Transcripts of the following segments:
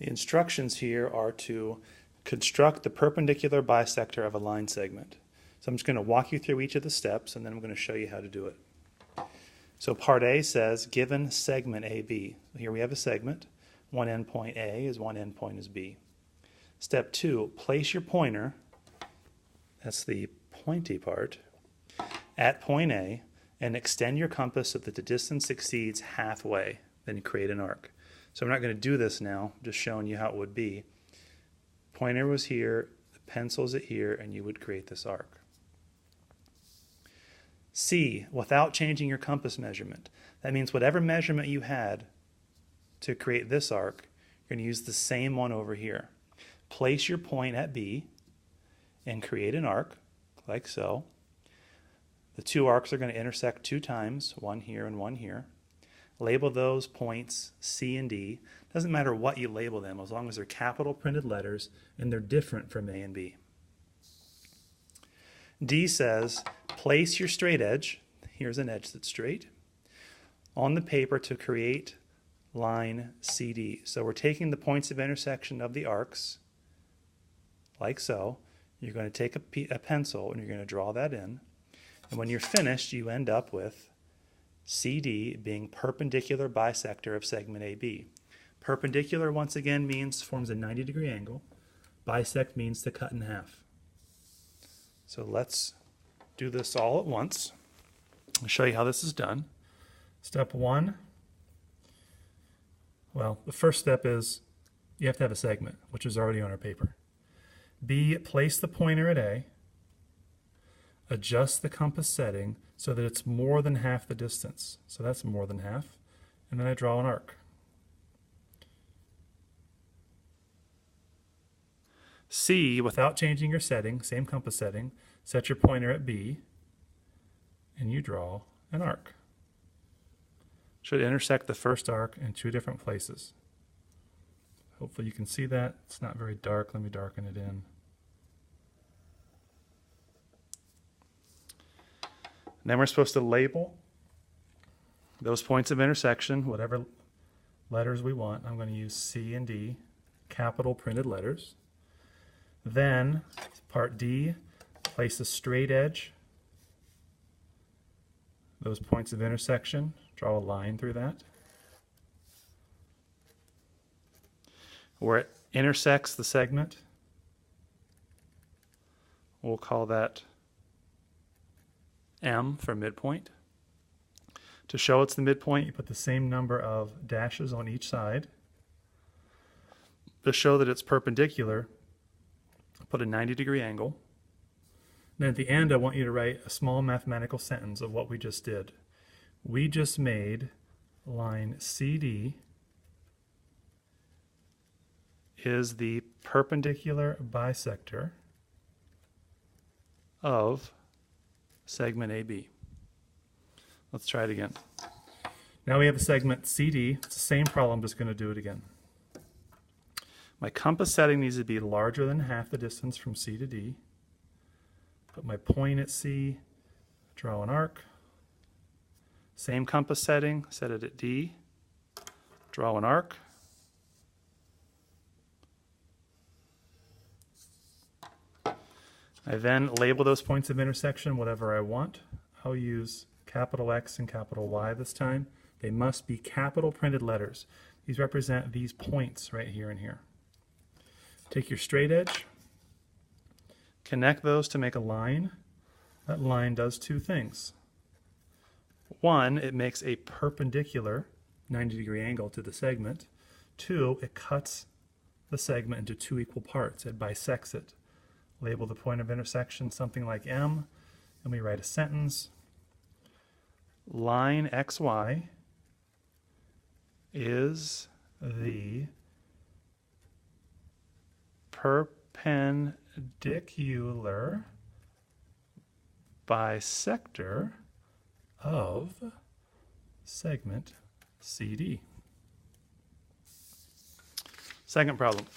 The instructions here are to construct the perpendicular bisector of a line segment. So I'm just going to walk you through each of the steps, and then I'm going to show you how to do it. So part A says, given segment AB. Here we have a segment. One endpoint A is one endpoint is B. Step 2, place your pointer, that's the pointy part, at point A, and extend your compass so that the distance exceeds halfway. Then you create an arc. So I'm not going to do this now, just showing you how it would be. Pointer was here, the pencil's at here, and you would create this arc. C, without changing your compass measurement. That means whatever measurement you had to create this arc, you're going to use the same one over here. Place your point at B and create an arc, like so. The two arcs are going to intersect 2 times, one here and one here. Label those points C and D. Doesn't matter what you label them, as long as they're capital printed letters and they're different from A and B. D says, place your straight edge, here's an edge that's straight, on the paper to create line CD. So we're taking the points of intersection of the arcs, like so. You're going to take a pencil and you're going to draw that in. And when you're finished, you end up with CD being perpendicular bisector of segment AB. Perpendicular, once again, forms a 90-degree angle. Bisect means to cut in half. So let's do this all at once. I'll show you how this is done. Step 1, well, the first step is you have to have a segment, which is already on our paper. B, place the pointer at A, adjust the compass setting so that it's more than half the distance. So that's more than half. And then I draw an arc. C, without changing your setting, same compass setting, set your pointer at B, and you draw an arc. Should intersect the first arc in 2 different places. Hopefully you can see that. It's not very dark. Let me darken it in. And then we're supposed to label those points of intersection, whatever letters we want. I'm going to use C and D, capital printed letters. Then, part D, place a straight edge. Those points of intersection, draw a line through that. Where it intersects the segment, we'll call that M for midpoint. To show it's the midpoint, you put the same number of dashes on each side. To show that it's perpendicular, put a 90-degree angle. Then at the end, I want you to write a small mathematical sentence of what we just did. We just made line CD is the perpendicular bisector of segment AB. Let's try it again. Now we have a segment CD. It's the same problem, just going to do it again. My compass setting needs to be larger than half the distance from C to D. Put my point at C, draw an arc. Same compass setting, set it at D, draw an arc. I then label those points of intersection whatever I want. I'll use capital X and capital Y this time. They must be capital printed letters. These represent these points right here and here. Take your straight edge, connect those to make a line. That line does 2 things. 1, it makes a perpendicular 90-degree angle to the segment. 2, it cuts the segment into 2 equal parts. It bisects it. Label the point of intersection something like M, and we write a sentence. Line XY is the perpendicular bisector of segment CD. Second problem.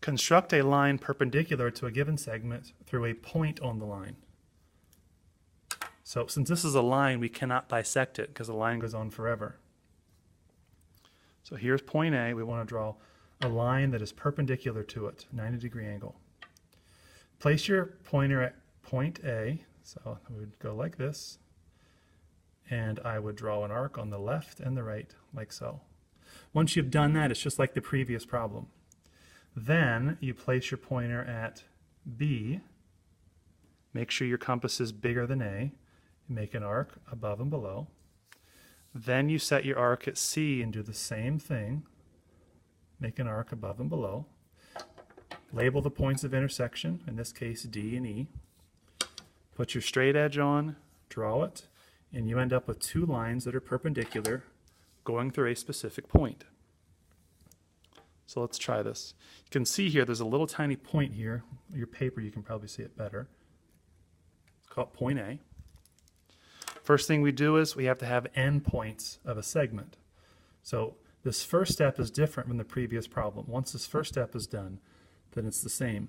Construct a line perpendicular to a given segment through a point on the line. So since this is a line, we cannot bisect it because the line goes on forever. So here's point A. We want to draw a line that is perpendicular to it, 90-degree angle. Place your pointer at point A. So we would go like this. And I would draw an arc on the left and the right, like so. Once you've done that, it's just like the previous problem. Then you place your pointer at B. Make sure your compass is bigger than A. Make an arc above and below. Then you set your arc at C and do the same thing. Make an arc above and below. Label the points of intersection, in this case D and E. Put your straight edge on, draw it, and you end up with two lines that are perpendicular going through a specific point. So let's try this. You can see here there's a little tiny point here. Your paper, you can probably see it better. It's called point A. First thing we do is we have to have endpoints of a segment. So this first step is different from the previous problem. Once this first step is done, then it's the same.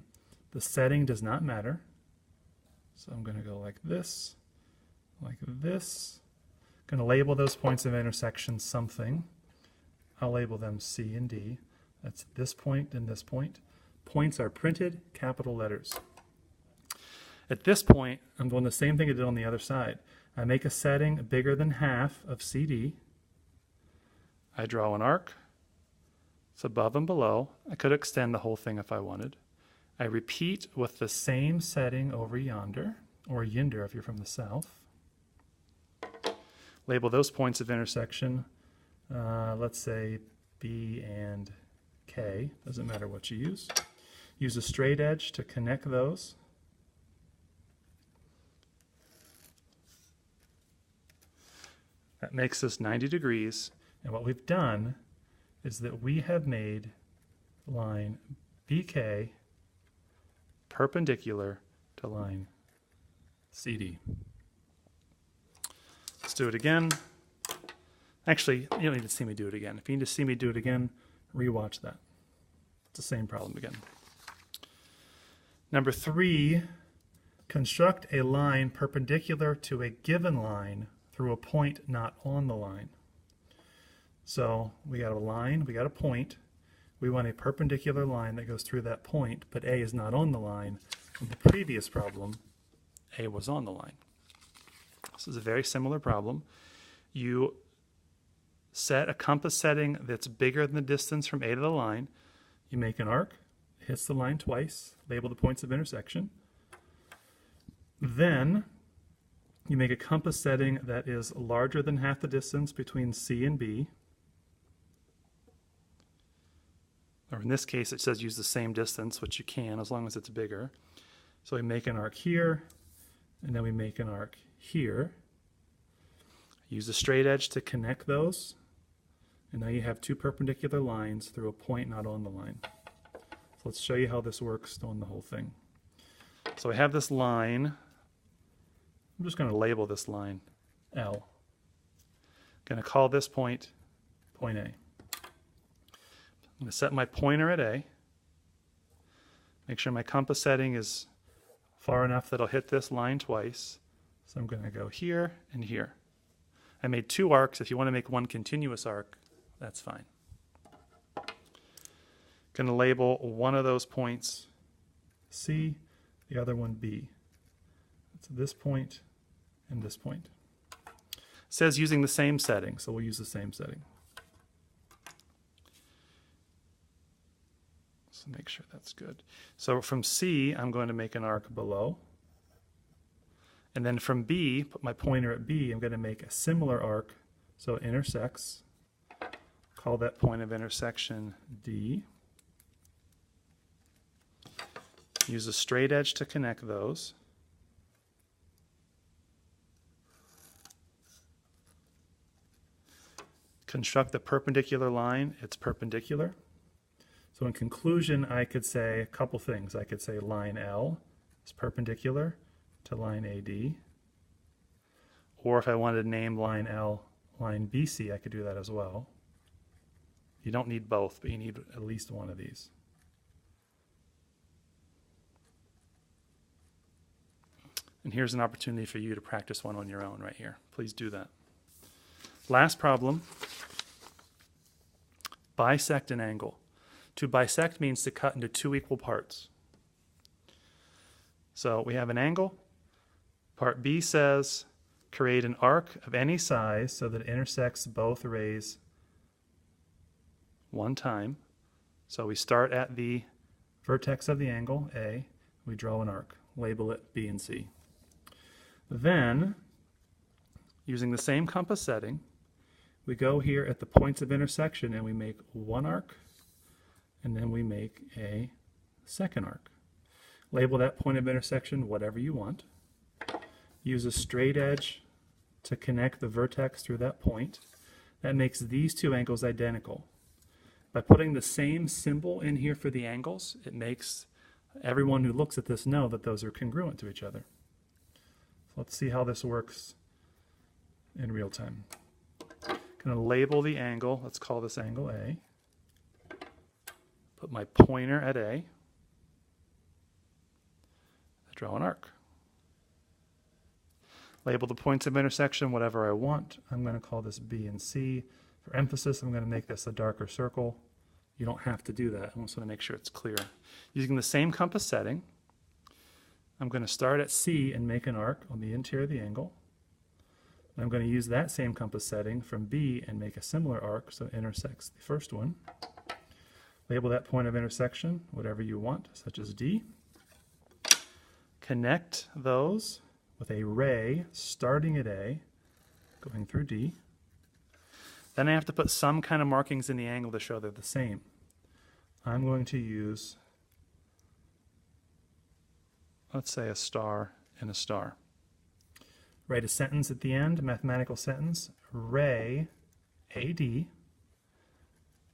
The setting does not matter. So I'm going to go like this, like this. I'm going to label those points of intersection something. I'll label them C and D. That's this point and this point. Points are printed capital letters. At this point, I'm doing the same thing I did on the other side. I make a setting bigger than half of CD. I draw an arc. It's above and below. I could extend the whole thing if I wanted. I repeat with the same setting over yonder, or yinder if you're from the south. Label those points of intersection, let's say B and K, doesn't matter what you use. Use a straight edge to connect those. That makes this 90 degrees, and what we've done is that we have made line BK perpendicular to line CD. Let's do it again. Actually, you don't need to see me do it again. If you need to see me do it again, rewatch that. It's the same problem again. Number 3, construct a line perpendicular to a given line through a point not on the line. So we got a line, we got a point. We want a perpendicular line that goes through that point, but A is not on the line. In the previous problem, A was on the line. This is a very similar problem. You set a compass setting that's bigger than the distance from A to the line. You make an arc, hits the line twice, label the points of intersection. Then you make a compass setting that is larger than half the distance between C and B. Or in this case, it says use the same distance, which you can as long as it's bigger. So we make an arc here, and then we make an arc here. Use a straight edge to connect those. And now you have two perpendicular lines through a point not on the line. So let's show you how this works on the whole thing. So I have this line. I'm just going to label this line L. I'm going to call this point point A. I'm going to set my pointer at A. Make sure my compass setting is far enough that I'll hit this line twice. So I'm going to go here and here. I made two arcs. If you want to make one continuous arc, that's fine. Going to label one of those points C, the other one B. It's this point and this point. It says using the same setting, so we'll use the same setting. So make sure that's good. So from C, I'm going to make an arc below. And then from B, put my pointer at B, I'm going to make a similar arc so it intersects. Call that point of intersection D. Use a straight edge to connect those. Construct the perpendicular line. It's perpendicular. So in conclusion, I could say a couple things. I could say line L is perpendicular to line AD. Or if I wanted to name line L line BC, I could do that as well. You don't need both, but you need at least one of these. And here's an opportunity for you to practice one on your own right here. Please do that. Last problem. bisect an angle. To bisect means to cut into two equal parts. So we have an angle. Part B says create an arc of any size so that it intersects both rays one time. So we start at the vertex of the angle, A. We draw an arc. Label it B and C. Then, using the same compass setting, we go here at the points of intersection and we make one arc, and then we make a second arc. Label that point of intersection whatever you want. Use a straight edge to connect the vertex through that point. That makes these two angles identical. By putting the same symbol in here for the angles, it makes everyone who looks at this know that those are congruent to each other. So let's see how this works in real time. I'm going to label the angle. Let's call this angle A. Put my pointer at A. I draw an arc. Label the points of intersection whatever I want. I'm going to call this B and C. For emphasis, I'm going to make this a darker circle. You don't have to do that. I just want to make sure it's clear. Using the same compass setting, I'm going to start at C and make an arc on the interior of the angle. I'm going to use that same compass setting from B and make a similar arc so it intersects the first one. Label that point of intersection whatever you want, such as D. Connect those with a ray starting at A, going through D. Then I have to put some kind of markings in the angle to show they're the same. I'm going to use, let's say, a star and a star. Write a sentence at the end, a mathematical sentence. Ray AD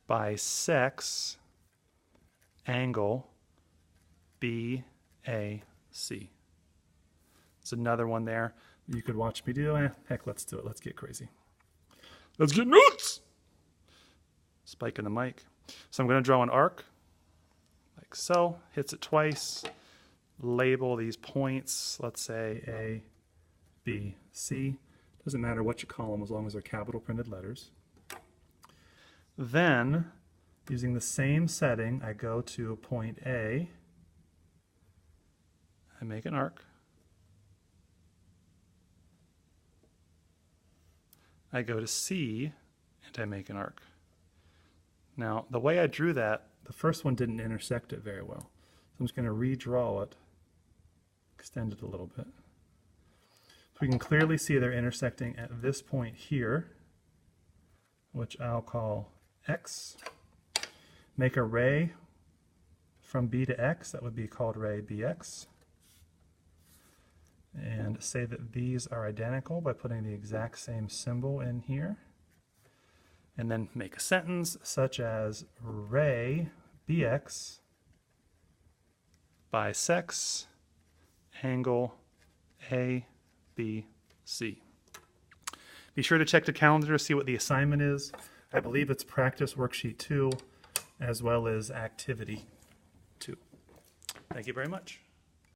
bisects angle BAC. It's another one there. You could watch me do. Heck, let's do it. Let's get crazy. Let's get nuts! Spike in the mic. So I'm going to draw an arc, like so. Hits it twice. Label these points. Let's say A, B, C. Doesn't matter what you call them as long as they're capital printed letters. Then, using the same setting, I go to point A. I make an arc. I go to C and I make an arc. Now, the way I drew that, the first one didn't intersect it very well. So I'm just going to redraw it, extend it a little bit. So we can clearly see they're intersecting at this point here, which I'll call X. Make a ray from B to X, that would be called ray BX. And say that these are identical by putting the exact same symbol in here. And then make a sentence such as ray BX bisects angle ABC. Be sure to check the calendar to see what the assignment is. I believe it's practice worksheet 2 as well as activity 2. Thank you very much.